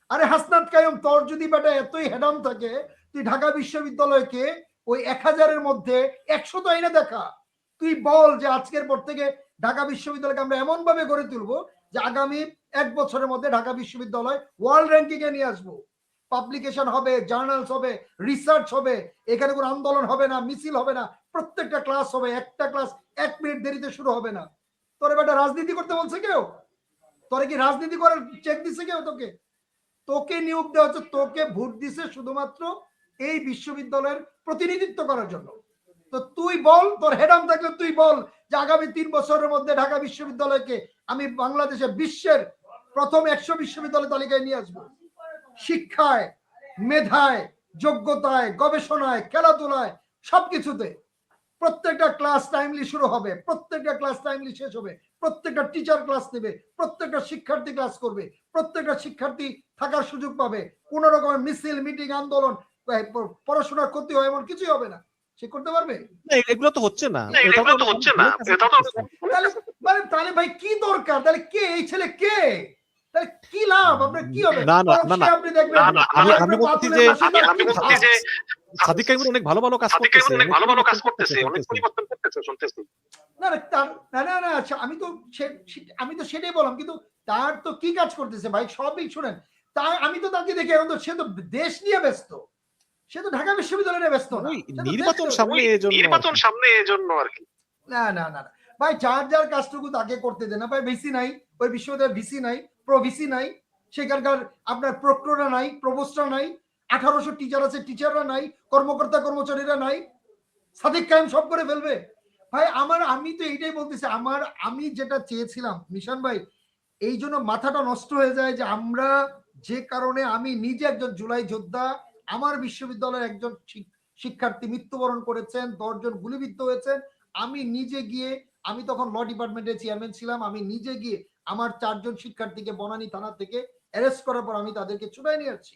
আরে হাসনাত কাইয়ুম, তোর যদি বেটা এতই হেডাম থাকে, তুই ঢাকা বিশ্ববিদ্যালয়কে ওই 1000-এর মধ্যে 100 তো এনে দেখা। তুই বল যে আজকের পর থেকে ঢাকা বিশ্ববিদ্যালয়কে আমরা এমন ভাবে গড়ে তুলবো যে আগামী 1 বছরের মধ্যে ঢাকা বিশ্ববিদ্যালয় ওয়ার্ল্ড র্যাঙ্কিং এ নিয়ে আসবো। পাবলিকেশন হবে, জার্নালস হবে, রিসার্চ হবে, এখানে কোনো আন্দোলন হবে না, মিছিল হবে না, প্রত্যেকটা ক্লাস হবে, একটা ক্লাস 1 মিনিট দেরিতে শুরু হবে না। তোর বেটা রাজনীতি করতে বলছে কেউ? তোরে কি রাজনীতি করার চেক দিছে কেউ তোকে? তোকে নিয়োগ দেওয়া হচ্ছে, তোকে ভোট দিছে শুধুমাত্র এই বিশ্ববিদ্যালয়ের প্রতিনিধিত্ব করার জন্য। তো তুই বল, তোর হেডাম থাকলে তুই বল যে আগামী 3 বছরের মধ্যে ঢাকা বিশ্ববিদ্যালয়কে আমি বাংলাদেশে বিশ্বের প্রথম 100 বিশ্ববিদ্যালয় তালিকায় নিয়ে আসবো। শিক্ষায়, মেধায়, যোগ্যতায়, গবেষণায়, খেলাধুলায়, সবকিছুতে প্রত্যেকটা ক্লাস টাইমলি শুরু হবে, প্রত্যেকটা ক্লাস টাইমলি শেষ হবে, প্রত্যেকটা টিচার ক্লাস নেবে, প্রত্যেকটা শিক্ষার্থী ক্লাস করবে, প্রত্যেকটা শিক্ষার্থী থাকার সুযোগ পাবে, কোন রকমের মিছিল, মিটিং, আন্দোলন, পড়াশোনার ক্ষতি হয় এমন কিছুই হবে না। সে করতে পারবে? এগুলো তো হচ্ছে না, তাহলে ভাই কি দরকার? তাহলে কে এই ছেলে? কে? তাহলে কি লাভ? আপনার কি হবে? না না না, আপনি দেখবেন আমি বলছি যে সাদিক কাইম অনেক ভালো ভালো কাজ করতেছে, অনেক পরিবর্তন করতেছে, শুনতেছি। না না না, আমি তো সেটাই বললাম, কিন্তু তার তো কি কাজ করতেছে ভাই? সবই শুনেন, তার আমি তো তাকে দেখি এখন তো সে তো দেশ নিয়ে ব্যস্ত, সে তো ঢাকা বিশ্ববিদ্যালয় নিয়ে ব্যস্ত না। নির্বাচন সামনে এজন্য আর কি। না না না ভাই, যার যার কাজটুকু তাকে করতে দেন না ভাই। ভিসি নাই, ওই বিশ্ববিদ্যালয়ের ভিসি নাই, প্রভিসি নাই, সেখানকার আপনার প্রক্টররা নাই, প্রভোস্টরা নাই, 1800 টিচার আছে, টিচাররা নাই, কর্মকর্তা কর্মচারীরা নাই। সাদিক কায়েম সব করে ফেলবে ভাই। আমি তো এইটাই বলতেছি, আমি যেটা চেয়েছিলাম মিশন ভাই, এই জন্য মাথাটা নষ্ট হয়ে যায় যে আমরা যে কারণে, আমি নিজে একজন জুলাই যোদ্ধা, আমার বিশ্ববিদ্যালয়ের একজন শিক্ষার্থী মৃত্যুবরণ করেছেন, 10 জন গুলিবিদ্ধ হয়েছেন। আমি নিজে গিয়ে, আমি তখন ল ডিপার্টমেন্টের চেয়ারম্যান ছিলাম, আমি নিজে গিয়ে আমার 4 জন শিক্ষার্থীকে বনানী থানা থেকে অ্যারেস্ট করার পর আমি তাদেরকে ছুটাই নিয়ে আসছি।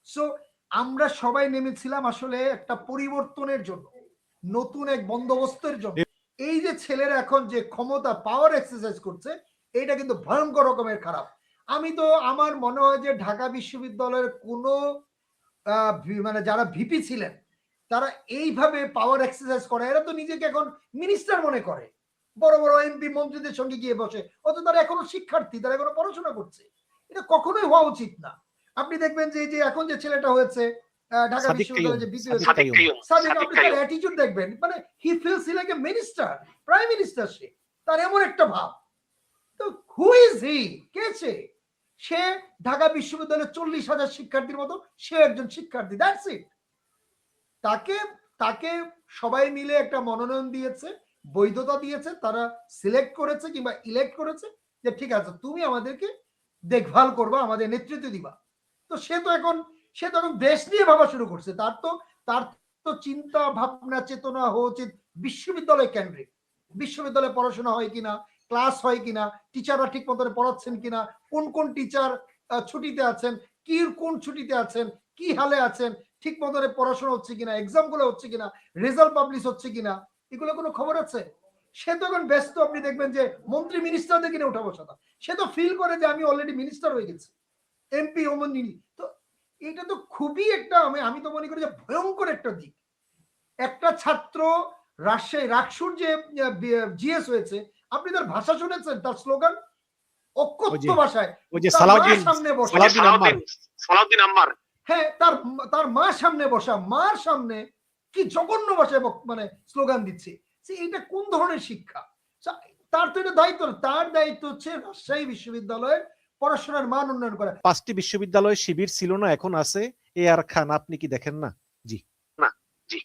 সো আমরা সবাই নেমেছিলাম আসলে একটা পরিবর্তনের জন্য, নতুন এক বন্দোবস্তের জন্য। এই যে ছেলেরা এখন যে ক্ষমতা, পাওয়ার এক্সারসাইজ করছে, এটা কিন্তু ভয়ঙ্কর রকমের খারাপ। আমি তো, আমার মনে হয় যে ঢাকা বিশ্ববিদ্যালয়ের কোনো মানে যারা ভিপি ছিলেন, তারা এইভাবে পাওয়ার এক্সারসাইজ করে, এরা তো নিজেকে এখন মিনিস্টার মনে করে, বড় বড় এমপি মন্ত্রীদের সঙ্গে গিয়ে বসে, অত তারা এখনো শিক্ষার্থী, তারা এখনো পড়াশোনা করছে। এটা কখনোই হওয়া উচিত না। আপনি দেখবেন যে এখন যে ছেলেটা হয়েছে ঢাকা বিশ্ববিদ্যালয়ে যে বিপি সাদিক, আপনি তার অ্যাটিটিউড দেখবেন, মানে he feels he like a minister, prime minister. সে, তার এমন একটা ভাব। তো হু ইজ হি? কেছে সে? ঢাকা বিশ্ববিদ্যালয়ের 40,000 শিক্ষার্থীর মতো সে একজন শিক্ষার্থী, দ্যাটস ইট। তাকে তাকে সবাই মিলে একটা মনোনয়ন দিয়েছে, বৈধতা দিয়েছে, তারা সিলেক্ট করেছে কিংবা ইলেক্ট করেছে যে ঠিক আছে, তুমি আমাদেরকে দেখভাল করবা, আমাদের নেতৃত্ব দিবা। তো সে তো এখন দেশ নিয়ে ভাবা শুরু করছে। তার তো চিন্তা ভাবনা চেতনা হওয়া উচিত বিশ্ববিদ্যালয় কেন্দ্রিক। বিশ্ববিদ্যালয়ে পড়াশোনা হয় কিনা, ক্লাস হয় কিনা, টিচাররা ঠিক মতো পড়াচ্ছেন কিনা, কোন কোন টিচার ছুটিতে আছেন, কি কোন ছুটিতে আছেন, কি হালে আছেন, ঠিক মতো পড়াশোনা হচ্ছে কিনা, এক্সাম গুলো হচ্ছে কিনা, রেজাল্ট পাবলিশ হচ্ছে কিনা, এগুলো কোনো খবর আছে? সে তো এখন ব্যস্ত। আপনি দেখবেন যে মন্ত্রী মিনিস্টারদের কিনে উঠা বসাটা, সে তো ফিল করে যে আমি অলরেডি মিনিস্টার হয়ে গেছি, এমপি ওমনি। তো এটা তো খুবই একটা, আমি তো মনে করি যে ভয়ঙ্কর একটা দিক। একটা ছাত্র রাজশাহী রাকসুর যে জিএস হয়েছে, আপনি তার ভাষা শুনেছেন? তার স্লোগান অকথ্য ভাষায়, ওই যে সালাউদ্দিন আম্মার, হ্যাঁ, তার মা সামনে বসা, মার সামনে কি জঘন্য ভাষায় মানে স্লোগান দিচ্ছে। এটা কোন ধরনের শিক্ষা? তার তো এটা দায়িত্ব না। তার দায়িত্ব হচ্ছে রাজশাহী বিশ্ববিদ্যালয়ের পড়াশোনার মান উন্নয়ন করা। 5টি বিশ্ববিদ্যালয় শিবির ছিল না, এখন আছে। এআর খান, আপনি কি দেখেন না? জি না, জি।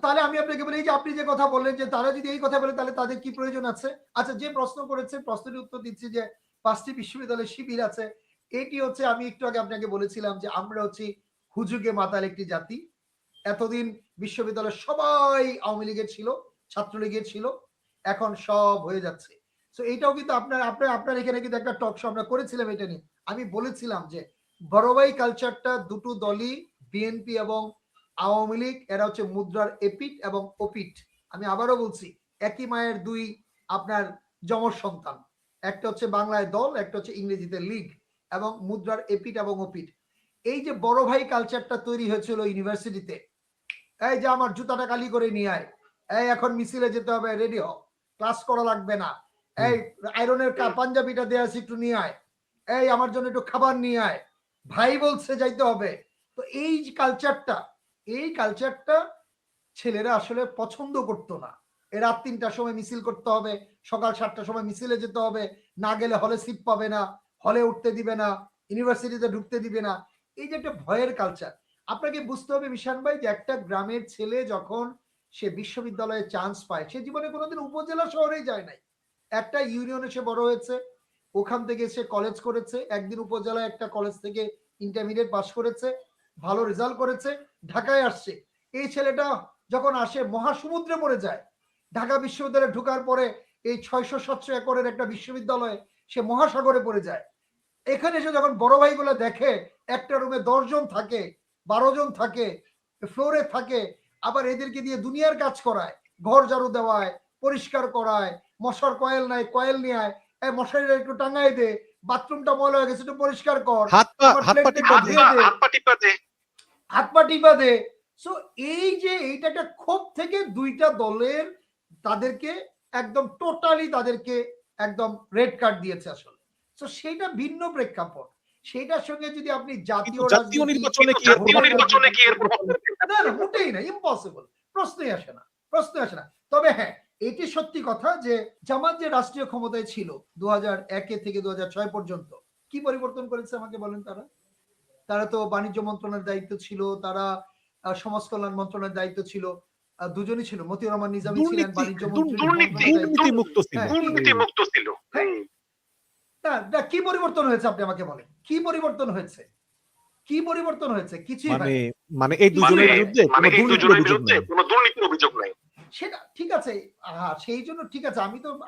তাহলে আমি আপনাকে বলি যে আপনি যে কথা বললেন যে তারা যদি এই কথা বলে, তাহলে তাদের কি প্রয়োজন আছে? আচ্ছা, যে প্রশ্ন করেছে, প্রশ্নের উত্তর দিচ্ছি যে 5টি বিশ্ববিদ্যালয় শিবির আছে। এটি হচ্ছে, আমি একটু আগে আপনাকে বলেছিলাম যে আমরা হচ্ছি হুজুগে মাতাল একটি জাতি। এতদিন বিশ্ববিদ্যালয় সবাই আওয়ামী লীগের ছিল, ছাত্রলীগের ছিল, এখন সব হয়ে যাচ্ছে। তো এইটাও কিন্তু আপনার এখানে কিন্তু একটা টক শো আমরা করেছিলাম এটা নিয়ে। আমি বলেছিলাম যে বড়ভাই কালচারটা দুটো দলই, বিএনপি এবং আওয়ামী লীগ, এরা হচ্ছে মুদ্রার এপিট এবং ওপিট। আমি আবারও বলছি, একই মায়ের দুই আপনার যমজ সন্তান। একটা হচ্ছে বাংলায় দল, একটা হচ্ছে ইংরেজিতে লীগ। এবং মুদ্রার এপিট এবং ওপিট। এই যে বড় ভাই কালচারটা তৈরি হয়েছিল ইউনিভার্সিটিতে, এই যে আমার জুতাটা কালি করে নিয়ে আয়, এই এখন মিছিলে যেতে হবে, রেডি হ, ক্লাস করা লাগবে না, এই আয়রনের পাঞ্জাবিটা দেয়া আছে একটু নিয়ে আয়, এই আমার জন্য একটু খাবার নিয়ে আয়, ভাই বলছে যাইতে হবে। তো এই কালচারটা ছেলেরা আসলে পছন্দ করতো না। রাত 3টার সময় মিছিল করতে হবে, সকাল 7টার সময় মিছিলে যেতে হবে, না গেলে হলে সিট পাবে না, হলে উঠতে দিবে না, ইউনিভার্সিটিতে ঢুকতে দিবে না। এই যে একটা ভয়ের কালচার। আপনাকে বুঝতে হবে মিশান ভাই যে একটা গ্রামের ছেলে যখন সে বিশ্ববিদ্যালয়ে চান্স পায়, সে জীবনে কোনোদিন উপজেলা শহরেই যায় নাই, একটা ইউনিয়নে সে বড় হয়েছে, ওখান থেকে সে কলেজ করেছে, একদিন উপজেলায় একটা কলেজ থেকে ইন্টারমিডিয়েট পাস করেছে, ভালো রেজাল্ট করেছে, ঢাকায় আসছে। এই ছেলেটা যখন আসে মহাসমুদ্রে পড়ে যায়, ঢাকা বিশ্ববিদ্যালয়ে ঢোকার পরে এই 600-700 একরের একটা বিশ্ববিদ্যালয়ে সে মহাসাগরে পড়ে যায়। এখানে এসে যখন বড় ভাইগুলো দেখে একটা রুমে 10 জন থাকে, 12 জন থাকে, ফ্লোরে থাকে, আবার এদেরকে দিয়ে দুনিয়ার কাজ করায়, ঘর ঝাড়ু দেওয়ায়, পরিষ্কার করায়, মশার কয়েল নাই কয়েল নিয়ে আয়, মশারিটা একটু টাঙাই দে, বাথরুমটা ময়লা হয়ে গেছে একটু পরিষ্কার কর, হাত পা টিপা দে। সো এই যে এইটা একটা ক্ষোভ থেকে দুইটা দলের তাদেরকে একদম টোটালি তাদেরকে একদম রেড কার্ড দিয়েছে আসলে। সো সেটা ভিন্ন প্রেক্ষাপট। সেটার সঙ্গে যদি আপনি জাতীয় নির্বাচনে কি এর প্রভাব না না মোটেই না, ইম্পসিবল, প্রশ্নই আসে না। তবে হ্যাঁ, এটি সত্যি কথা যে জামাত যে রাষ্ট্রীয় ক্ষমতায় ছিল 2001 থেকে 2006 পর্যন্ত, কি পরিবর্তন করেছে আমাকে বলেন? তারা তো বাণিজ্য মন্ত্রণালয়ের দায়িত্ব ছিল, তারা সমাজ কল্যাণ মন্ত্রণালয়ের দায়িত্ব ছিল, দুজনই ছিল, মতিউর রহমান নিজামী ছিলেন বাণিজ্য মন্ত্রী, দুর্নীতিমুক্ত ছিল। কি পরিবর্তন হয়েছে আপনি আমাকে বলেন, কি পরিবর্তন হয়েছে? কিছুই মানে এই দুজনের বিরুদ্ধে কোনো দুর্নীতির অভিযোগ নাই। সেটা ঠিক আছে, সেই জন্য ঠিক আছে,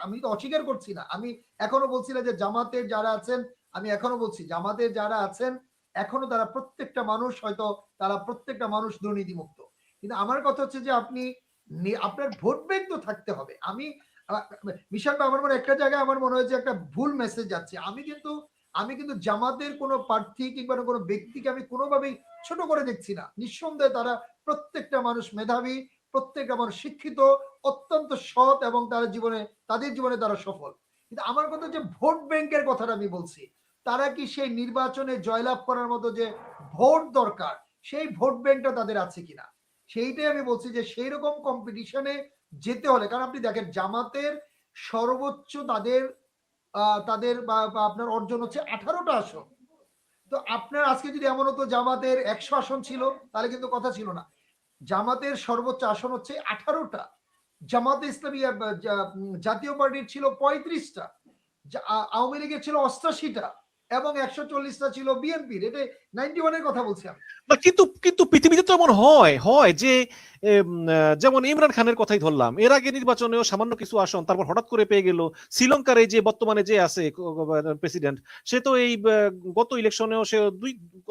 আমি তো অস্বীকার করছি না, আমি এখনো বলছি না যে জামাতের যারা আছেন, আমি এখনো বলছি জামাতের যারা আছেন এখনো তারা প্রত্যেকটা মানুষ দুর্নীতিমুক্ত। কিন্তু আমার কথা হচ্ছে যে আপনার ভোট ব্যাংক তো থাকতে হবে। মিশন আমার মনে একটা জায়গায় আমার মনে হয় যে একটা ভুল মেসেজ যাচ্ছে। আমি কিন্তু জামাতের কোনো প্রার্থী কিংবা কোনো ব্যক্তিকে আমি কোনোভাবেই ছোট করে দেখছি না। নিঃসন্দেহে তারা প্রত্যেকটা মানুষ মেধাবী, প্রত্যেকটা মানুষ শিক্ষিত, অত্যন্ত সৎ, এবং তাদের জীবনে তারা সফল। কিন্তু আমার কথা যে ভোট ব্যাংকের কথাটা আমি বলছি, তারা কি সেই নির্বাচনে জয়লাভ করার মতো যে ভোট দরকার, সেই ভোট ব্যাংকটা তাদের আছে কিনা, সেইটাই আমি বলছি যে সেই রকম কম্পিটিশনে যেতে হলে, কারণ আপনি দেখেন জামাতের সর্বোচ্চ তাদের আপনার অর্জন হচ্ছে 18টা আসন। তো আপনার আজকে যদি এমন হতো জামাতের 100 আসন ছিল, তাহলে কিন্তু কথা ছিল না। জামাতের সর্বোচ্চ আসন হচ্ছে 18টা, জামাতে ইসলামী জাতীয় পার্টির ছিল 35টা, আওয়ামী লীগের ছিল 88টা, এবং 140টা ছিল বিএনপির। এটা 91 এর কথা বলছি আমি। কিন্তু পৃথিবীতে তো এমন হয় যে যেমন ইমরান খানের কথাই ধরলাম, এর আগে নির্বাচনেও সামান্য কিছু আসন, তারপর হঠাৎ করে পেয়ে গেল। শ্রীলঙ্কার এই যে বর্তমানে যে আছে প্রেসিডেন্ট, সে তো এই গত ইলেকশনেও সে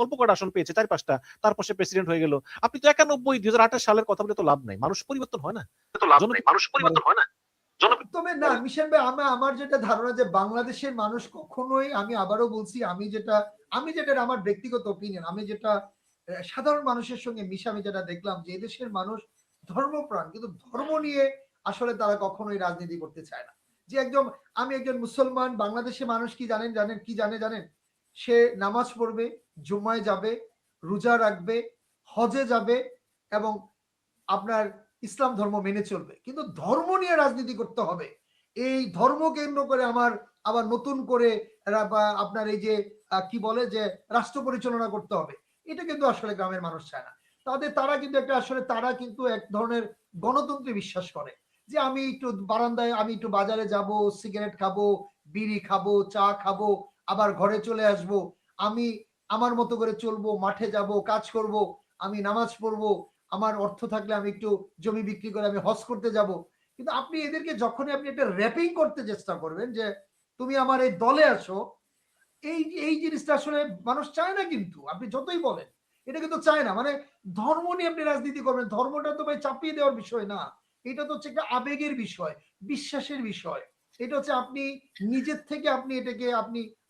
অল্প কটা আসন পেয়েছে, 4-5টা, তারপর সে প্রেসিডেন্ট হয়ে গেল। আপনি তো 2028 সালের কথা বলে তো লাভ নাই, মানুষ পরিবর্তন হয় না। তবে না মিশন ভাই, আমার যেটা ধারণা যে বাংলাদেশের মানুষ কখনোই, আমি আবারও বলছি, আমি যেটা আমার ব্যক্তিগত ওপিনিয়ন, আমি যেটা সাধারণ মানুষের সঙ্গে মিশে আমি যেটা দেখলাম যে এদেশের মানুষ ধর্মপ্রাণ, কিন্তু ধর্ম নিয়ে আসলে তারা কখনোই রাজনীতি করতে চায় না। যে আমি একজন মুসলমান, বাংলাদেশের মানুষ কি জানেন, সে নামাজ পড়বে, জুম্মায় যাবে, রোজা রাখবে, হজে যাবে, এবং আপনার ইসলাম ধর্ম মেনে চলবে। কিন্তু ধর্ম নিয়ে রাজনীতি করতে হবে, এই ধর্ম কেন্দ্র করে আবার নতুন করে আপনার এই যে কি বলে যে রাষ্ট্র পরিচালনা করতে হবে, এটা কিন্তু আসলে গ্রামের মানুষ চায় না। তারা কিন্তু এক ধরনের গণতন্ত্রে বিশ্বাস করে, যে আমি একটু বারান্দায়, আমি একটু বাজারে যাব, সিগারেট খাবো, বিড়ি খাবো, চা খাবো, আবার ঘরে চলে আসব, আমি আমার মতো করে চলবো, মাঠে যাব, কাজ করব, আমি নামাজ পড়বো, আমার অর্থ থাকলে আমি একটু জমি বিক্রি করে আমি হজ করতে যাব। কিন্তু আপনি এদেরকে যখনই আপনি একটা র্যাপিং করতে চেষ্টা করবেন যে তুমি আমার এই দলে আসো, এই জিনিসটা আসলে মানুষ চায় না। কিন্তু আপনি যতই বলেন, এটা কিন্তু চায় না। মানে ধর্ম নিয়ে আপনি রাজনীতি করবেন, ধর্মটা তো ভাই চাপিয়ে দেওয়ার বিষয় না, এটা তো হচ্ছে একটা আবেগের বিষয়, বিশ্বাসের বিষয়। এটা হচ্ছে আপনি নিজের থেকে আপনি এটাকে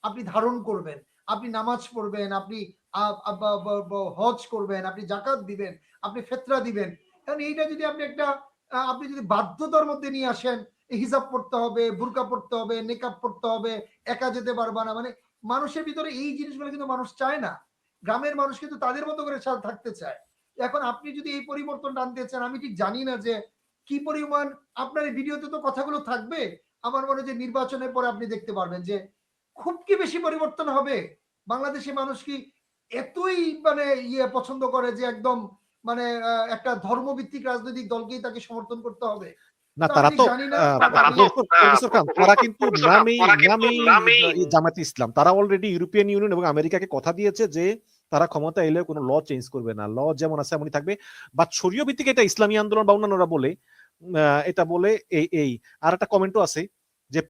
আপনি ধারণ করবেন। আপনি নামাজ পড়বেন, আপনি হজ করবেন, আপনি জাকাত দিবেন, আপনি ফেতরা দিবেন। কারণ এইটা যদি আপনি একটা আপনি যদি বাধ্যতার মধ্যে নিয়ে আসেন, হিজাব পড়তে হবে, বুরকা পড়তে হবে, নেকাব পড়তে হবে, একা যেতে পারবা না, মানে মানুষের ভিতরে এই জিনিসগুলো কিন্তু মানুষ চায় না। গ্রামের মানুষ কিন্তু তাদের মতো করে থাকতে চায়। এখন আপনি যদি এই পরিবর্তনটা আনতে চান, আমি ঠিক জানি না যে কি পরিমাণ আপনার এই ভিডিওতে তো কথাগুলো থাকবে। আমার মনে হয় যে নির্বাচনের পরে আপনি দেখতে পারবেন যে খুব কি বেশি পরিবর্তন হবে। বাংলাদেশি মানুষ কি এতই মানে পছন্দ করে যে একদম মানে একটা ধর্মভিত্তিক রাজনৈতিক দলকেই তাকে সমর্থন করতে হবে? না, তো আমি তারা ঠিক তো জানি না। প্রফেসর খান, তারা কিন্তু নামেই জামায়াতে ইসলাম। তারা অলরেডি ইউরোপিয়ান ইউনিয়ন এবং আমেরিকাকে কথা দিয়েছে যে তারা ক্ষমতা এলে কোনো ল চেঞ্জ করবে না, ল যেমন আছে এমনই থাকবে। বাট শরীয় ভিত্তিক এটা ইসলামী আন্দোলন বা অন্যান্যরা বলে এটা বলে এই আর একটা কমেন্টও আছে